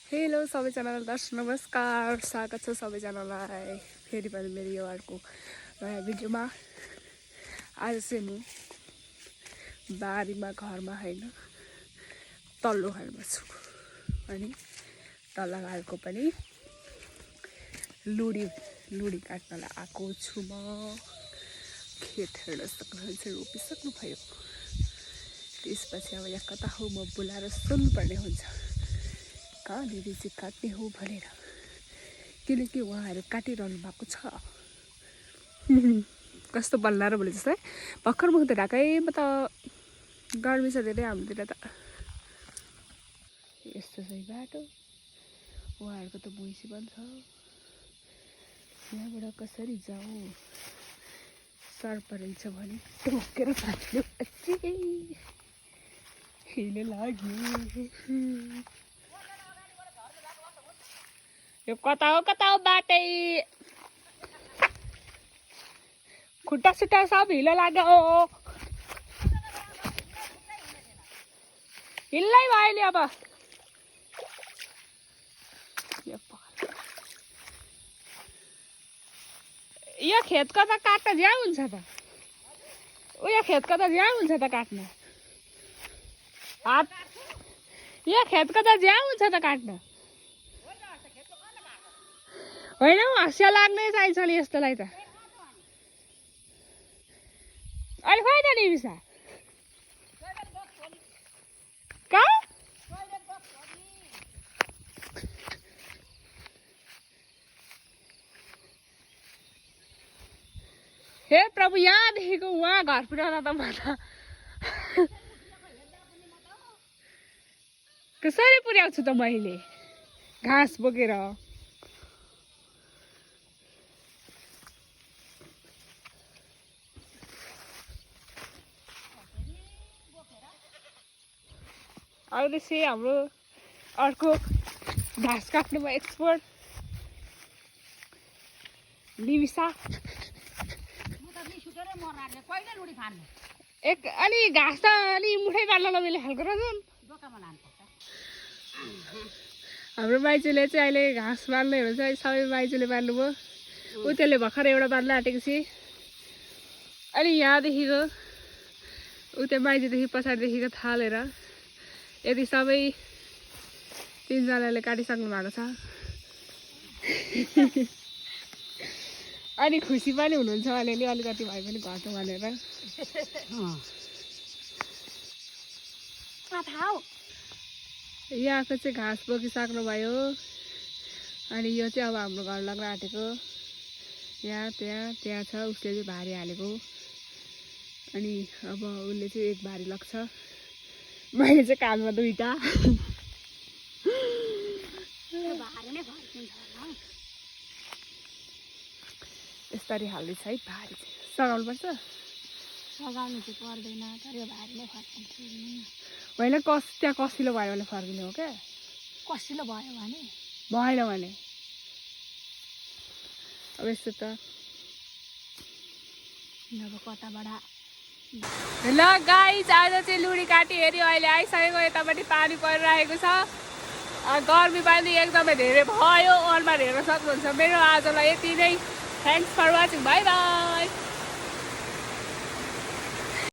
Hello सबैजनालाई दर्शक नमस्कार, स्वागत छ सबैजनालाई फेरि पनि मेरो यो अर्को नयाँ भिडियोमा। आज चाहिँ म बारीमा घरमा होइन तल्लो घरमा छु अनि तल्लो घरको पनि लुडी काट्नलाई आएको छु म। खेत हेर्न सक्नुहुन्छ, रोपिसक्नु भयो। त्यसपछि अब यहाँ कता हो म बोलाएर सुन्नुपर्ने हुन्छ कहाँनिर चाहिँ काट्ने हो भनेर, किनकि उहाँहरू काटिरहनु भएको छ। कस्तो बल्लाएर बोले जस्तै भर्खर मुख त ढाकैमा त गर्मी छ धेरै हाम्रोतिर त। यस्तो चाहिँ बाटो, उहाँहरूको त भुइँसी पनि छ। यहाँबाट कसरी जाउँ? सर्प रहेछ भने टोकेर फाल्यो। हिलो लाग्यो। यो कता हो बाटै, खुट्टा सुट्टा सब हिलो लाग्यो। हिल्लै भयो नि अब। यो खेतको त काट्न ज्या हुन्छ त, उयो खेतको त ज्या हुन्छ त काट्न। यो खेतको त ज्या हुन्छ त काट्न। होइन हौ, हँसिया लाग्नै चाहिन्छ नि यस्तोलाई त। अहिले खोइ त नि बिसा कहाँ? हे प्रभु, यहाँदेखिको उहाँ घर पुऱ्याउन त म त कसरी पुर्याउँछु त मैले घाँस बोकेर। आउँदैछ हाम्रो अर्को घाँस काट्नुमा एक्सपर्ट निमिसा। एक अलि घाँस त अलि मुठै बाल्न नमिल्ने खालको रहेछ। हाम्रो माइजूले चाहिँ अहिले घाँस बाल्ने हुन्छ, सबै माइजूले बाल्नुभयो। ऊ त्यसले भर्खर एउटा बाल्न आँटेको छ। अनि यहाँदेखिको ऊ त्यो माइजूदेखि पछाडिदेखिको थालेर यदि सबै तिनजनाले काटिसक्नु भएको छ। अनि खुसी पनि हुनुहुन्छ अलिअलि, अलिकति भए पनि घट्नु भनेर। यहाँको चाहिँ घाँस बोकिसक्नु भयो। अनि यो चाहिँ अब हाम्रो घर लाग्न आँटेको। यहाँ त्यहाँ छ, उसले चाहिँ भारी हालेको। अनि अब उसले चाहिँ एक भारी लाग्छ, मैले चाहिँ कानमा दुईटा। यसरी हाल्दैछ है भारी चाहिँ। सघाउनु पर्छ? सघाउनु चाहिँ पर्दैन, तर यो भारी नै फर्किन्छ। होइन त्यहाँ कसिलो भयो भने फर्किने हो क्या। कसिलो भयो भने भएन भने अब यस्तो त अब कताबाट। ल गाइस, आज चाहिँ लुडी काटी हेऱ्यो, अहिले आइसकेको। यतापट्टि पानी परिरहेको छ। गर्मी पनि एकदमै धेरै भयो। अनुहार हेर्न सक्नुहुन्छ मेरो। आजलाई यति नै। Thanks for watching, bye by.